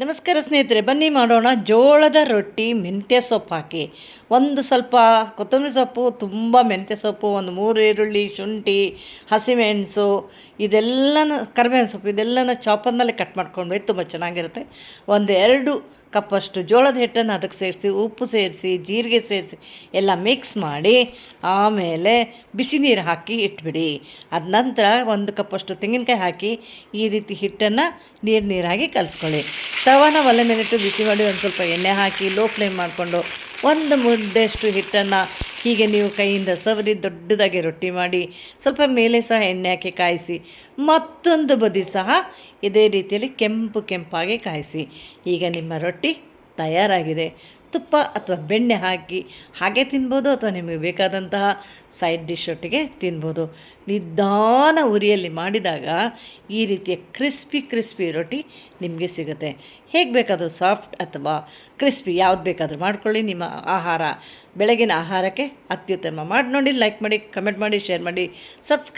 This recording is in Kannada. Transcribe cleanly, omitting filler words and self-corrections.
ನಮಸ್ಕಾರ ಸ್ನೇಹಿತರೆ, ಬನ್ನಿ ಮಾಡೋಣ ಜೋಳದ ರೊಟ್ಟಿ ಮೆಂತ್ಯ ಸೊಪ್ಪು ಹಾಕಿ. ಒಂದು ಸ್ವಲ್ಪ ಕೊತ್ತಂಬರಿ ಸೊಪ್ಪು, ತುಂಬ ಮೆಂತ್ಯ ಸೊಪ್ಪು, ಒಂದು 3 ಈರುಳ್ಳಿ, ಶುಂಠಿ, ಹಸಿಮೆಣಸು, ಇದೆಲ್ಲನ ಕರಿಬೇವಿನ ಸೊಪ್ಪು ಇದೆಲ್ಲನ ಚಾಪರ್ನಲ್ಲಿ ಕಟ್ ಮಾಡ್ಕೊಂಡು ತುಂಬ ಚೆನ್ನಾಗಿರುತ್ತೆ. ಒಂದು 2 ಕಪ್ಪಷ್ಟು ಜೋಳದ ಹಿಟ್ಟನ್ನು ಅದಕ್ಕೆ ಸೇರಿಸಿ, ಉಪ್ಪು ಸೇರಿಸಿ, ಜೀರಿಗೆ ಸೇರಿಸಿ ಎಲ್ಲ ಮಿಕ್ಸ್ ಮಾಡಿ ಆಮೇಲೆ ಬಿಸಿ ನೀರು ಹಾಕಿ ಇಟ್ಬಿಡಿ. ಅದ ನಂತರ 1 ಕಪ್ಪಷ್ಟು ತೆಂಗಿನಕಾಯಿ ಹಾಕಿ ಈ ರೀತಿ ಹಿಟ್ಟನ್ನು ನೀರಾಗಿ ಕಲಿಸ್ಕೊಳ್ಳಿ. ತವಾನ ಒಲೆ ಮೇಲಿಟ್ಟು ಬಿಸಿ ಮಾಡಿ ಒಂದು ಸ್ವಲ್ಪ ಎಣ್ಣೆ ಹಾಕಿ ಲೋ ಫ್ಲೇಮ್ ಮಾಡಿಕೊಂಡು 1 ಮುದ್ದೆಯಷ್ಟು ಹಿಟ್ಟನ್ನು ಹೀಗೆ ನೀವು ಕೈಯಿಂದ ಸವರಿ ದೊಡ್ಡದಾಗಿ ರೊಟ್ಟಿ ಮಾಡಿ ಸ್ವಲ್ಪ ಮೇಲೆ ಸಹ ಎಣ್ಣೆ ಹಾಕಿ ಕಾಯಿಸಿ, ಮತ್ತೊಂದು ಬದಿ ಸಹ ಇದೇ ರೀತಿಯಲ್ಲಿ ಕೆಂಪಾಗಿ ಕಾಯಿಸಿ. ಈಗ ನಿಮ್ಮ ರೊಟ್ಟಿ ತಯಾರಾಗಿದೆ. ತುಪ್ಪ ಅಥವಾ ಬೆಣ್ಣೆ ಹಾಕಿ ಹಾಗೆ ತಿನ್ಬೋದು, ಅಥವಾ ನಿಮಗೆ ಬೇಕಾದಂತಹ ಸೈಡ್ ಡಿಶ್ ಒಟ್ಟಿಗೆ ತಿನ್ಬೋದು. ನಿಧಾನ ಉರಿಯಲ್ಲಿ ಮಾಡಿದಾಗ ಈ ರೀತಿಯ ಕ್ರಿಸ್ಪಿ ರೊಟ್ಟಿ ನಿಮಗೆ ಸಿಗುತ್ತೆ. ಹೇಗೆ ಬೇಕಾದರೂ ಸಾಫ್ಟ್ ಅಥವಾ ಕ್ರಿಸ್ಪಿ ಯಾವ್ದು ಬೇಕಾದರೂ ಮಾಡ್ಕೊಳ್ಳಿ. ನಿಮ್ಮ ಬೆಳಗಿನ ಆಹಾರಕ್ಕೆ ಅತ್ಯುತ್ತಮ. ಮಾಡಿ ನೋಡಿ, ಲೈಕ್ ಮಾಡಿ, ಕಮೆಂಟ್ ಮಾಡಿ, ಶೇರ್ ಮಾಡಿ, ಸಬ್ಸ್ಕ್ರೈಬ್